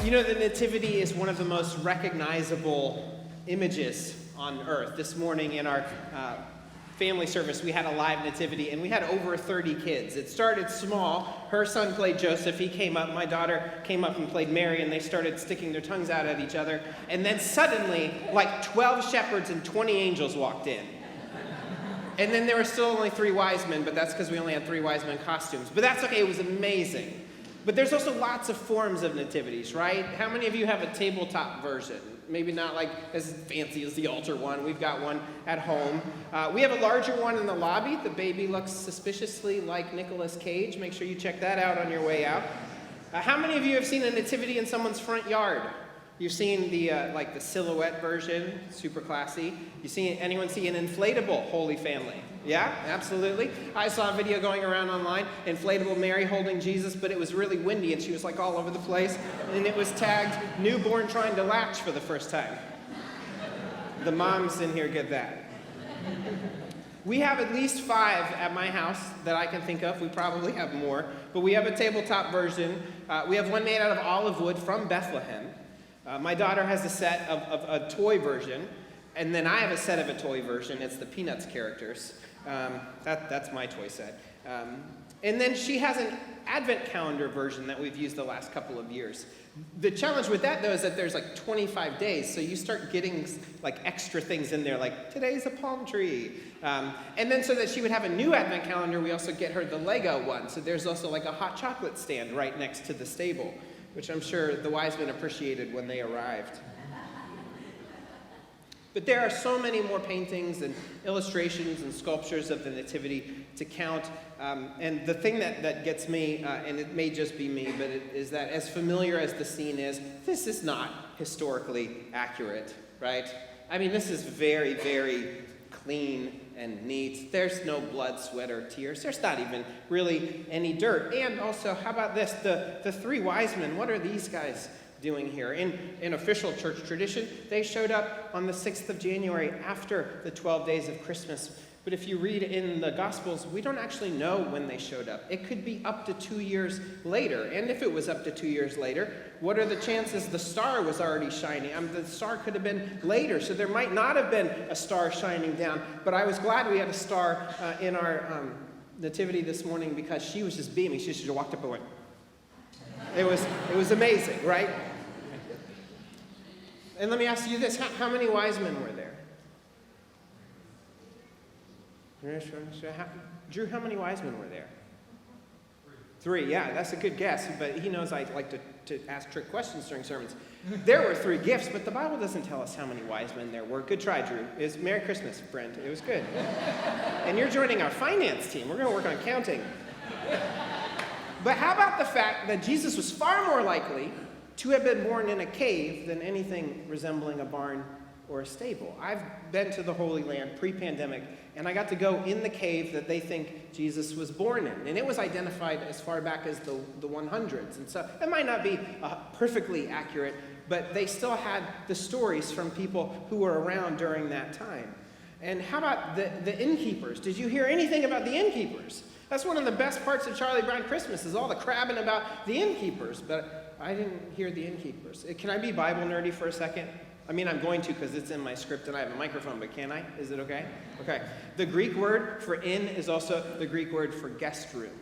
You know, the Nativity is one of the most recognizable images on earth. This morning in our family service, we had a live Nativity, and we had over 30 kids. It started small. Her son played Joseph. He came up. My daughter came up and played Mary, and they started sticking their tongues out at each other. And then suddenly, like 12 shepherds and 20 angels walked in. And then there were still only 3 wise men, but that's because we only had 3 wise men costumes. But that's okay. It was amazing. But there's also lots of forms of nativities, right? How many of you have a tabletop version? Maybe not like as fancy as the altar one. We've got one at home. We have a larger one in the lobby. The baby looks suspiciously like Nicolas Cage. Make sure you check that out on your way out. How many of you have seen a nativity in someone's front yard? You've seen the the silhouette version, super classy. Anyone see an inflatable Holy Family? Yeah, absolutely. I saw a video going around online, inflatable Mary holding Jesus, but it was really windy and she was like all over the place. And it was tagged, newborn trying to latch for the first time. The moms in here get that. We have at least 5 at my house that I can think of. We probably have more, but we have a tabletop version. We have one made out of olive wood from Bethlehem. My daughter has a set of a toy version, and then I have a set of a toy version. It's the Peanuts characters. That's my toy set. And then she has an advent calendar version that we've used the last couple of years. The challenge with that, though, is that there's like 25 days, so you start getting like extra things in there, like today's a palm tree. And then so that she would have a new advent calendar, we also get her the Lego one. So there's also like a hot chocolate stand right next to the stable, which I'm sure the wise men appreciated when they arrived. But there are so many more paintings and illustrations and sculptures of the Nativity to count. And the thing that gets me, and it may just be me, but it is that as familiar as the scene is, this is not historically accurate, right? I mean, this is very, very clean and neat. There's no blood, sweat, or tears. There's not even really any dirt. And also, how about this? The 3 wise men, what are these guys doing here? In official church tradition, they showed up on the 6th of January after the 12 days of Christmas. But if you read in the Gospels, we don't actually know when they showed up. It could be up to 2 years later. And if it was up to 2 years later, what are the chances the star was already shining? The star could have been later, so there might not have been a star shining down. But I was glad we had a star in our nativity this morning because she was just beaming. She just walked up and went. It was amazing, right? And let me ask you this. How many wise men were there? Drew, how many wise men were there? 3, yeah, that's a good guess, but he knows I like to ask trick questions during sermons. There were 3 gifts, but the Bible doesn't tell us how many wise men there were. Good try, Drew. It's Merry Christmas, friend. It was good. And you're joining our finance team. We're going to work on counting. But how about the fact that Jesus was far more likely to have been born in a cave than anything resembling a barn or a stable? I've been to the Holy Land pre-pandemic, and I got to go in the cave that they think Jesus was born in. And it was identified as far back as the 100s. And so it might not be perfectly accurate, but they still had the stories from people who were around during that time. And how about the innkeepers? Did you hear anything about the innkeepers? That's one of the best parts of Charlie Brown Christmas is all the crabbing about the innkeepers, but I didn't hear the innkeepers. Can I be Bible nerdy for a second? I mean, I'm going to because it's in my script and I have a microphone, but can I? Is it okay? Okay. The Greek word for inn is also the Greek word for guest room.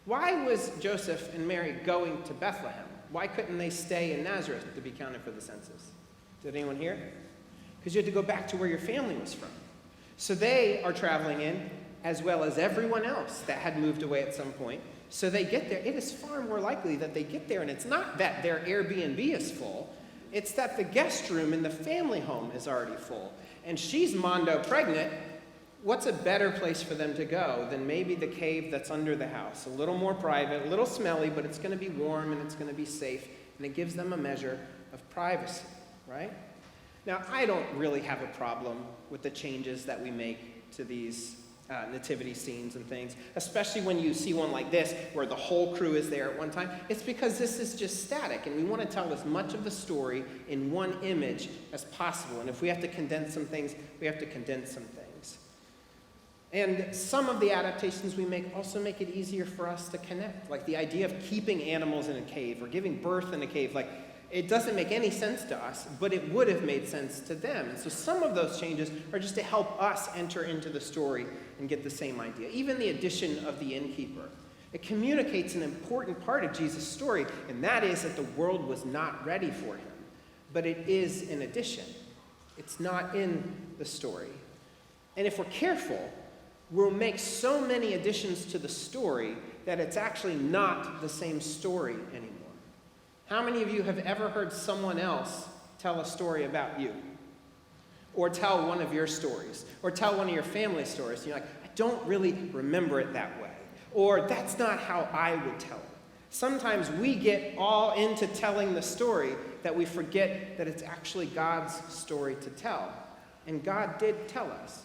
Why was Joseph and Mary going to Bethlehem? Why couldn't they stay in Nazareth to be counted for the census? Did anyone hear? Because you had to go back to where your family was from. So they are traveling in, as well as everyone else that had moved away at some point. So they get there. It is far more likely that they get there, and it's not that their Airbnb is full. It's that the guest room in the family home is already full. And she's mondo pregnant. What's a better place for them to go than maybe the cave that's under the house? A little more private, a little smelly, but it's going to be warm and it's going to be safe. And it gives them a measure of privacy, right? Now, I don't really have a problem with the changes that we make to these nativity scenes and things, especially when you see one like this where the whole crew is there at one time. It's because this is just static, and we want to tell as much of the story in one image as possible. And if we have to condense some things, we have to condense some things. And some of the adaptations we make also make it easier for us to connect. Like the idea of keeping animals in a cave or giving birth in a cave. Like, it doesn't make any sense to us, but it would have made sense to them. And so some of those changes are just to help us enter into the story and get the same idea. Even the addition of the innkeeper. It communicates an important part of Jesus' story, and that is that the world was not ready for him. But it is an addition. It's not in the story. And if we're careful, we'll make so many additions to the story that it's actually not the same story anymore. How many of you have ever heard someone else tell a story about you? Or tell one of your stories? Or tell one of your family stories? You're like, I don't really remember it that way. Or that's not how I would tell it. Sometimes we get all into telling the story that we forget that it's actually God's story to tell. And God did tell us.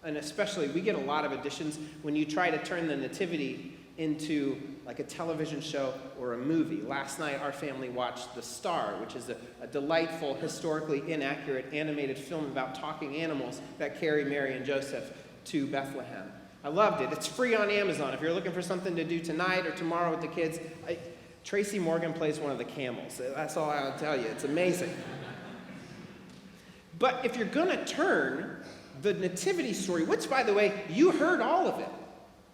And especially, we get a lot of additions when you try to turn the Nativity into like a television show or a movie. Last night, our family watched The Star, which is a delightful, historically inaccurate animated film about talking animals that carry Mary and Joseph to Bethlehem. I loved it. It's free on Amazon. If you're looking for something to do tonight or tomorrow with the kids, Tracy Morgan plays one of the camels. That's all I'll tell you. It's amazing. But if you're going to turn the Nativity story, which, by the way, you heard all of it,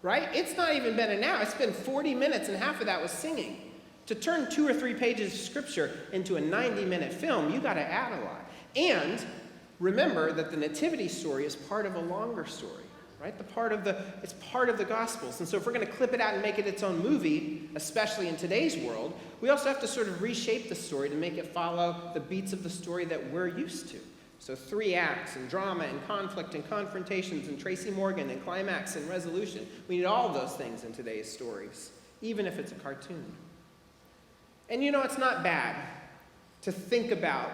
right? It's not even been an hour. It's been 40 minutes, and half of that was singing. To turn 2 or 3 pages of Scripture into a 90-minute film, you got to add a lot. And remember that the Nativity story is part of a longer story, right? It's part of the Gospels. And so if we're going to clip it out and make it its own movie, especially in today's world, we also have to sort of reshape the story to make it follow the beats of the story that we're used to. So 3 acts and drama and conflict and confrontations and Tracy Morgan and climax and resolution. We need all those things in today's stories, even if it's a cartoon. And it's not bad to think about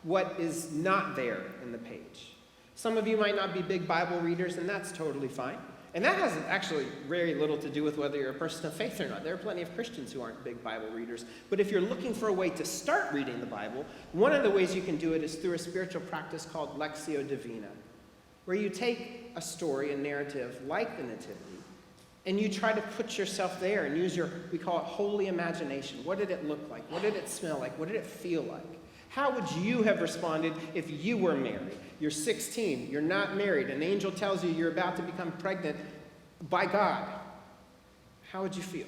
what is not there in the page. Some of you might not be big Bible readers, and that's totally fine. And that has actually very little to do with whether you're a person of faith or not. There are plenty of Christians who aren't big Bible readers. But if you're looking for a way to start reading the Bible, one of the ways you can do it is through a spiritual practice called Lectio Divina, where you take a story, a narrative like the Nativity, and you try to put yourself there and use we call it holy imagination. What did it look like? What did it smell like? What did it feel like? How would you have responded if you were Mary? You're 16, you're not married, an angel tells you you're about to become pregnant by God. How would you feel?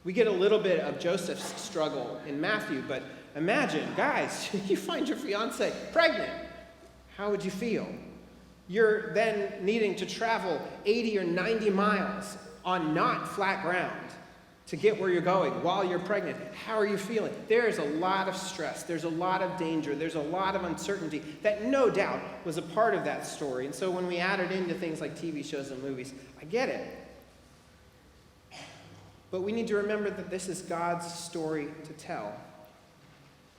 We get a little bit of Joseph's struggle in Matthew, but imagine, guys, you find your fiance pregnant. How would you feel? You're then needing to travel 80 or 90 miles on not flat ground to get where you're going while you're pregnant. How are you feeling? There's a lot of stress. There's a lot of danger. There's a lot of uncertainty that no doubt was a part of that story. And so when we add it into things like TV shows and movies, I get it. But we need to remember that this is God's story to tell.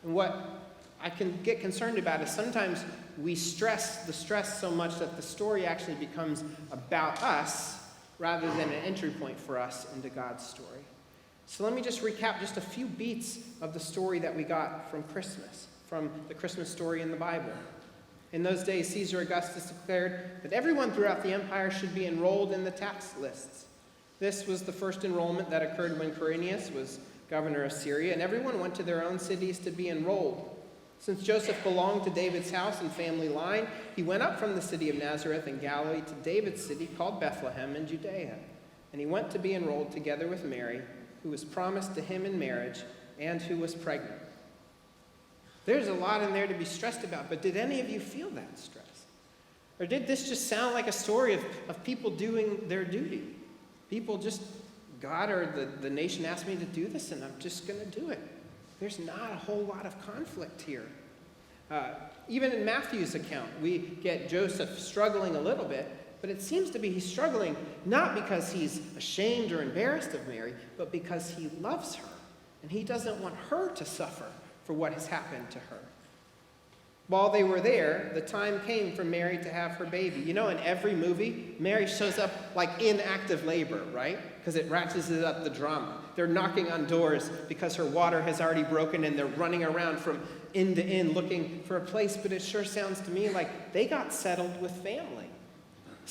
And what I can get concerned about is sometimes we stress the stress so much that the story actually becomes about us rather than an entry point for us into God's story. So let me just recap just a few beats of the story that we got from Christmas, from the Christmas story in the Bible. In those days, Caesar Augustus declared that everyone throughout the empire should be enrolled in the tax lists. This was the first enrollment that occurred when Quirinius was governor of Syria, and everyone went to their own cities to be enrolled. Since Joseph belonged to David's house and family line, he went up from the city of Nazareth in Galilee to David's city called Bethlehem in Judea. And he went to be enrolled together with Mary, who was promised to him in marriage and who was pregnant. There's a lot in there to be stressed about, but did any of you feel that stress? Or did this just sound like a story of people doing their duty? People just, God or the nation asked me to do this, and I'm just going to do it. There's not a whole lot of conflict here. Even in Matthew's account, we get Joseph struggling a little bit, but it seems to be he's struggling not because he's ashamed or embarrassed of Mary, but because he loves her, and he doesn't want her to suffer for what has happened to her. While they were there, the time came for Mary to have her baby. In every movie, Mary shows up like in active labor, right? Because it ratchets up the drama. They're knocking on doors because her water has already broken, and they're running around from inn to inn looking for a place, but it sure sounds to me like they got settled with family.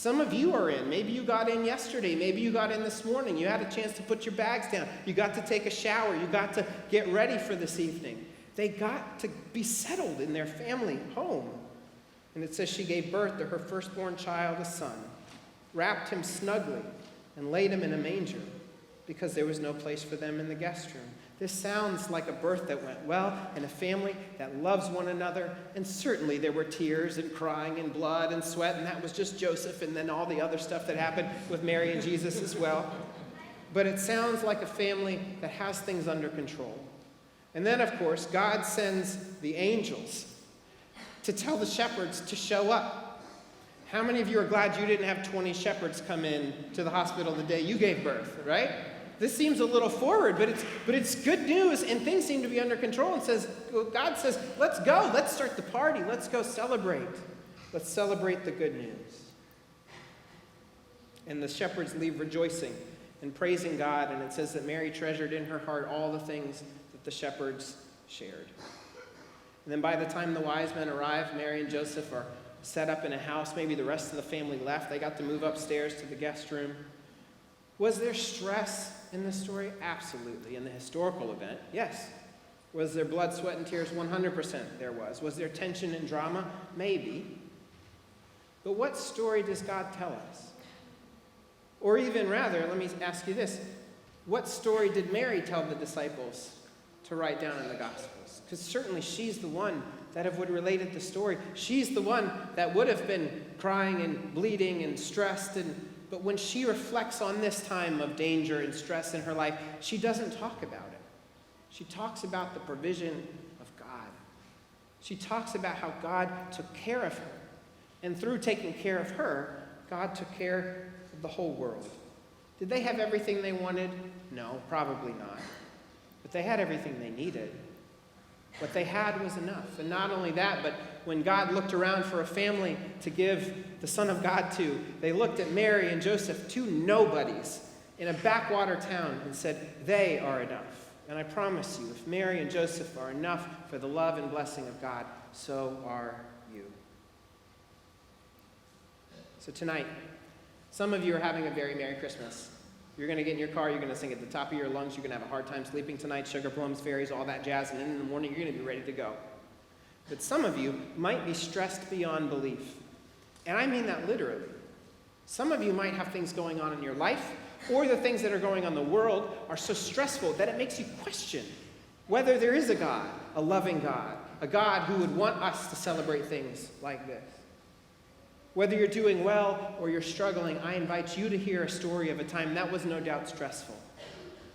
Some of you are in. Maybe you got in yesterday. Maybe you got in this morning. You had a chance to put your bags down. You got to take a shower. You got to get ready for this evening. They got to be settled in their family home. And it says she gave birth to her firstborn child, a son, wrapped him snugly, and laid him in a manger because there was no place for them in the guest room. This sounds like a birth that went well in a family that loves one another. And certainly there were tears and crying and blood and sweat, and that was just Joseph and then all the other stuff that happened with Mary and Jesus as well. But it sounds like a family that has things under control. And then, of course, God sends the angels to tell the shepherds to show up. How many of you are glad you didn't have 20 shepherds come in to the hospital the day you gave birth, right? This seems a little forward, but it's good news, and things seem to be under control. And God says, let's go. Let's start the party. Let's go celebrate. Let's celebrate the good news. And the shepherds leave rejoicing and praising God, and it says that Mary treasured in her heart all the things that the shepherds shared. And then by the time the wise men arrived, Mary and Joseph are set up in a house. Maybe the rest of the family left. They got to move upstairs to the guest room. Was there stress in this story? Absolutely. In the historical event, yes. Was there blood, sweat, and tears? 100% there was. Was there tension and drama? Maybe. But what story does God tell us? Or even rather, let me ask you this. What story did Mary tell the disciples to write down in the Gospels? Because certainly she's the one that would have related the story. She's the one that would have been crying and bleeding and stressed. But when she reflects on this time of danger and stress in her life, she doesn't talk about it. She talks about the provision of God. She talks about how God took care of her. And through taking care of her, God took care of the whole world. Did they have everything they wanted? No, probably not. But they had everything they needed. What they had was enough. And not only that, but when God looked around for a family to give the Son of God to, they looked at Mary and Joseph, two nobodies in a backwater town, and said, they are enough. And I promise you, if Mary and Joseph are enough for the love and blessing of God, so are you. So tonight, some of you are having a very Merry Christmas. You're going to get in your car, you're going to sing at the top of your lungs, you're going to have a hard time sleeping tonight, sugar plums, fairies, all that jazz, and then in the morning you're going to be ready to go. But some of you might be stressed beyond belief. And I mean that literally. Some of you might have things going on in your life, or the things that are going on in the world are so stressful that it makes you question whether there is a God, a loving God, a God who would want us to celebrate things like this. Whether you're doing well or you're struggling, I invite you to hear a story of a time that was no doubt stressful,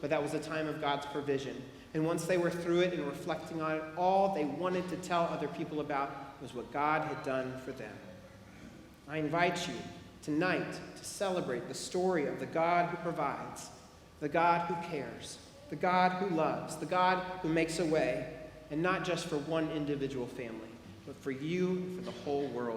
but that was a time of God's provision. And once they were through it and reflecting on it, all they wanted to tell other people about was what God had done for them. I invite you tonight to celebrate the story of the God who provides, the God who cares, the God who loves, the God who makes a way, and not just for one individual family, but for you and for the whole world.